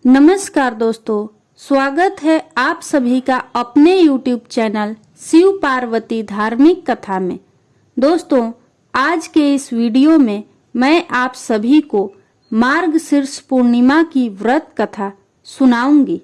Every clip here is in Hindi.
नमस्कार दोस्तों, स्वागत है आप सभी का अपने YouTube चैनल शिव पार्वती धार्मिक कथा में। दोस्तों, आज के इस वीडियो में मैं आप सभी को मार्गशीर्ष पूर्णिमा की व्रत कथा सुनाऊंगी।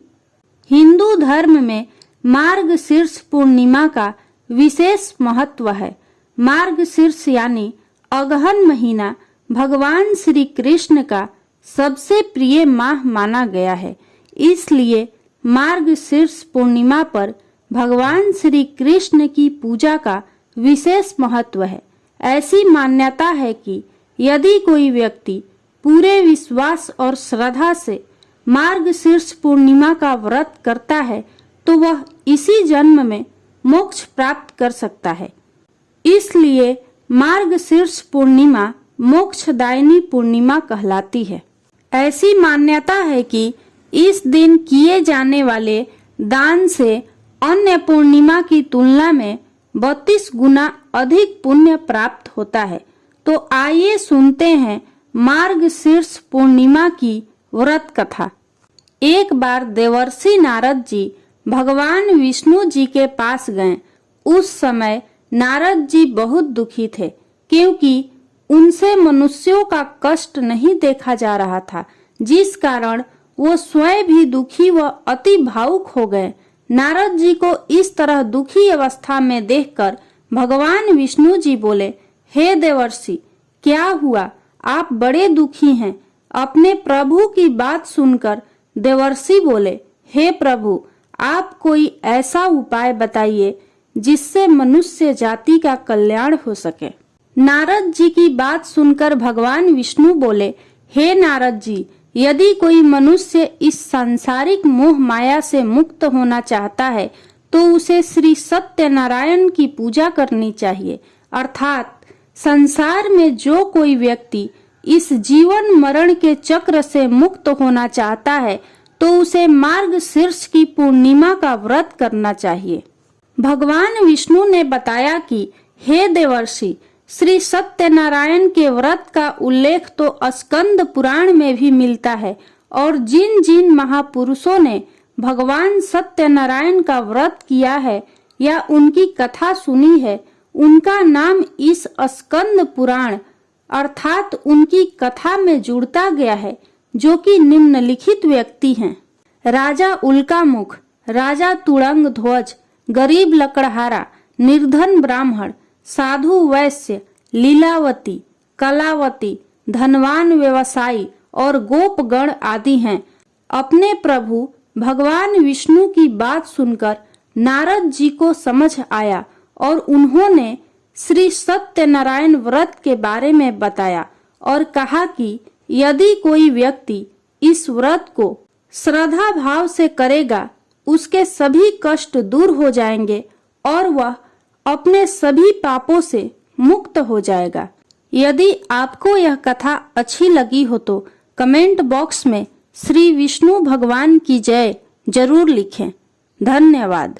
हिंदू धर्म में मार्गशीर्ष पूर्णिमा का विशेष महत्व है। मार्गशीर्ष यानी अगहन महीना भगवान श्री कृष्ण का सबसे प्रिय माह माना गया है। इसलिए मार्गशीर्ष पूर्णिमा पर भगवान श्री कृष्ण की पूजा का विशेष महत्व है। ऐसी मान्यता है कि यदि कोई व्यक्ति पूरे विश्वास और श्रद्धा से मार्गशीर्ष पूर्णिमा का व्रत करता है तो वह इसी जन्म में मोक्ष प्राप्त कर सकता है। इसलिए मार्गशीर्ष पूर्णिमा मोक्षदायिनी पूर्णिमा कहलाती है। ऐसी मान्यता है कि इस दिन किए जाने वाले दान से अन्य पूर्णिमा की तुलना में 32 गुना अधिक पुण्य प्राप्त होता है। तो आइए सुनते हैं मार्गशीर्ष पूर्णिमा की व्रत कथा। एक बार देवर्षि नारद जी भगवान विष्णु जी के पास गए। उस समय नारद जी बहुत दुखी थे, क्योंकि उनसे मनुष्यों का कष्ट नहीं देखा जा रहा था, जिस कारण वो स्वयं भी दुखी व अति भावुक हो गए। नारद जी को इस तरह दुखी अवस्था में देखकर भगवान विष्णु जी बोले, हे देवर्षि, क्या हुआ? आप बड़े दुखी हैं। अपने प्रभु की बात सुनकर देवर्षि बोले, हे प्रभु, आप कोई ऐसा उपाय बताइए जिससे मनुष्य जाति का कल्याण हो सके। नारद जी की बात सुनकर भगवान विष्णु बोले, हे नारद जी, यदि कोई मनुष्य इस सांसारिक मोह माया से मुक्त होना चाहता है तो उसे श्री सत्यनारायण की पूजा करनी चाहिए। अर्थात संसार में जो कोई व्यक्ति इस जीवन मरण के चक्र से मुक्त होना चाहता है तो उसे मार्गशीर्ष की पूर्णिमा का व्रत करना चाहिए। भगवान विष्णु ने बताया कि हे देवर्षि, श्री सत्यनारायण के व्रत का उल्लेख तो स्कंद पुराण में भी मिलता है और जिन जिन महापुरुषों ने भगवान सत्यनारायण का व्रत किया है या उनकी कथा सुनी है, उनका नाम इस स्कंद पुराण अर्थात उनकी कथा में जुड़ता गया है, जो कि निम्नलिखित व्यक्ति हैं। राजा उल्कामुख, राजा तुरंग ध्वज, गरीब लकड़हारा, निर्धन ब्राह्मण, साधु वैश्य, लीलावती, कलावती, धनवान व्यवसायी और गोपगण आदि हैं। अपने प्रभु भगवान विष्णु की बात सुनकर नारद जी को समझ आया और उन्होंने श्री सत्यनारायण व्रत के बारे में बताया और कहा कि यदि कोई व्यक्ति इस व्रत को श्रद्धा भाव से करेगा, उसके सभी कष्ट दूर हो जाएंगे और वह अपने सभी पापों से मुक्त हो जाएगा। यदि आपको यह कथा अच्छी लगी हो तो कमेंट बॉक्स में श्री विष्णु भगवान की जय जरूर लिखें। धन्यवाद।